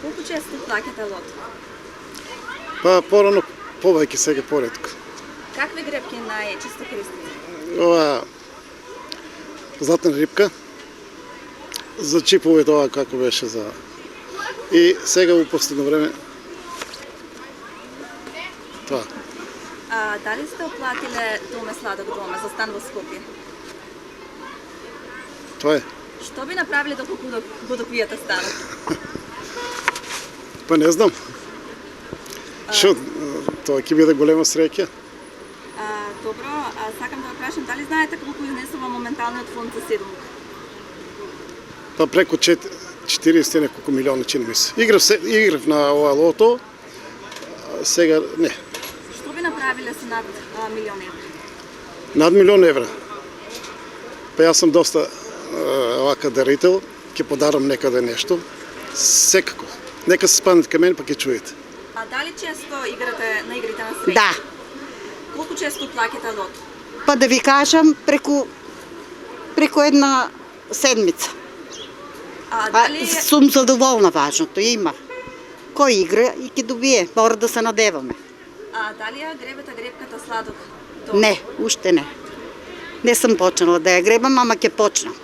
Колку често плаќате лото? Па порано повеќе, сега поретко. Какви гребки најчесто користите? Ова златна рибка, за чипове тоа како беше за... И сега во последно време тоа. Дали сте оплатиле Доме Сладок доме за стан во Скопје? Тоа е. Што би направиле доколку го добиете станот? Па не знам. Што тоа ќе биде голема среќа. Добро, сакам да го прашам, дали знаете колку изнесува моменталниот фонд за седумка? Па преку 40 неколку милиона чини ми се. Играв на ова лото, сега не. Што би направиле со над милион евра? Над милион евра. Па јас сум доста вака дарител, ќе подарам некаде нешто. Секако. Нека се спаднат кај мен па ќе чуете. Дали често играте на игрите на среќа? Да. Колку често плаќате лото? Па да ви кажам, преку една седмица. Дали... Сум задоволна, важното има. Кој игра и ќе добие, мора да се надеваме. Дали ја гребете гребката Сладок? Не, уште не. Не сум почнала да ја гребам, ама ќе почнам.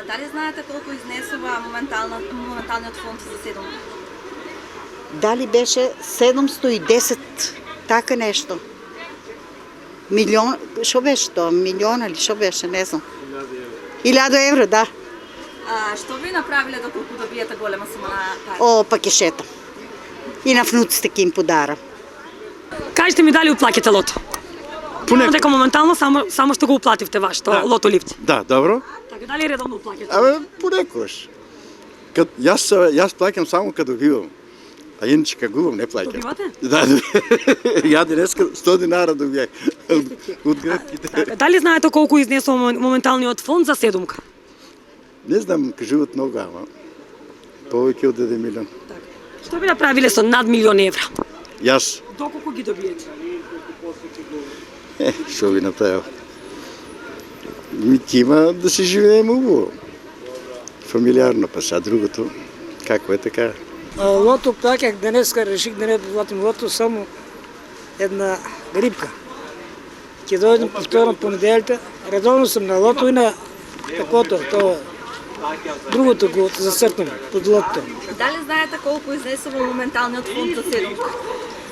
Дали знаете колку изнесува моменталниот фонд за седумка? Дали беше 710, така нешто. Милион, шо беше тоа? Милиона или шо беше, не знам. 1000 евро, да. Што би направиле доколку добиете голема сума на пари? О, па ќе шетам. И на внуците ќе им подарам. Кажете ми дали уплаќате лото? Понекогаш. Дека моментално само што го уплативте вашето лото ливче. Да, добро. Така, дали редовно уплаќате? Понекогаш. Јас плаќам само кога добивам. А иначе кога губам не плаќам. Добивате? Да. Ја денеска 100 динара добијах од гребките. Така, дали знаете колку изнесува моменталниот фонд за седумка? Не знам, кажуват многу, ама повеќе од 1 милион. Така. Што би направиле со над милион евра? Јас, Доколку ги добиете? што би направил? Ми има да се живееме убаво. Фамилиарно, па са другото. Како е така? Лото плаќах денеска, реших да не платим лото, само една рибка. Ќе дојдем повторно понеделта. Редовно сум на лото и на такото, тоа другото го зацртам под лото. Дали знаете колку изнесува моменталниот фонд за седумка?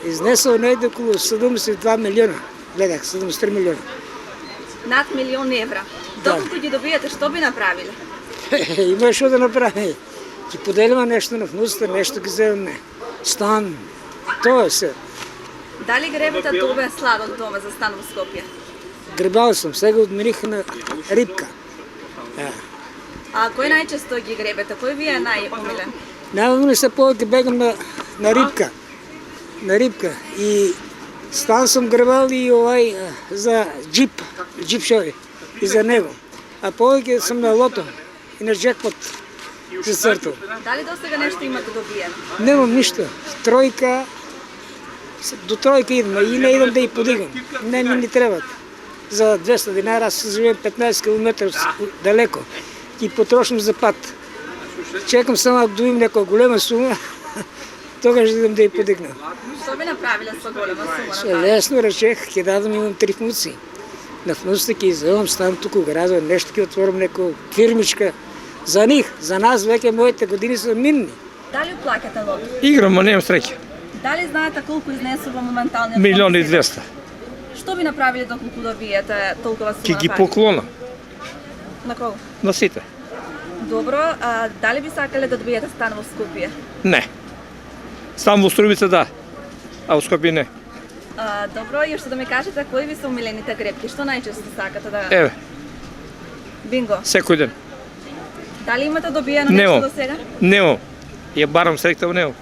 Изнесува најде околу 72 милиона. Гледах, 73 милиона. Над милион евра. Доколку ги добиете, што би направиле? Има што да направи. Ќе поделиме нешто на внуците, нешто ги земеме. Стан. Тоа е се. Дали гребете Доме Сладок доме за стан во Скопје? Гребал сум, сега одмених на рибка. Кој најчесто ги гребете? Кој ви е најомилен? Најмилен се повеќе бегам на рибка. На рибка. И стан сум гребал и за джип шови. И за него. А повеќе сум на лото и на джекпот за цртал. Дали досега нешто имате добиено? Немам ништо. Тројка, до тројка идам и не идам да ја подигам. Не ми ни требат. За 200 динара, аз живеем 15 км далеко и потрошам за пат. Чекам само ако добим некоја голема сума, тогаш идам да ја подигнам. Што би направиле со голема сума на пари? Лесно речех, ќе дадам, имам 3 внуци. На внуците ќе изелам, ставам туку градо, нешто ќе отворам некоја фирмичка. За них, за нас веќе моите години се минни. Дали уплаќате лото? Играм, а немам среќа. Дали знаете колку изнесува моменталниот Милион и фонд за 200. седумка? Што би направиле доколку добиете толкова сума Ке на ги пари? поклона На кого? на сите. Добро, дали би сакале да добиете стан во Скопје? Не. Само во Струмица да, а во Скопје не. Добро, и што да ми кажете кои ви се омилените гребки? Што најчесто сакате да... Еве, Бинго. секој ден. Дали имате добиено Немам. нешто до сега? Немам. Ја барам среќа во него.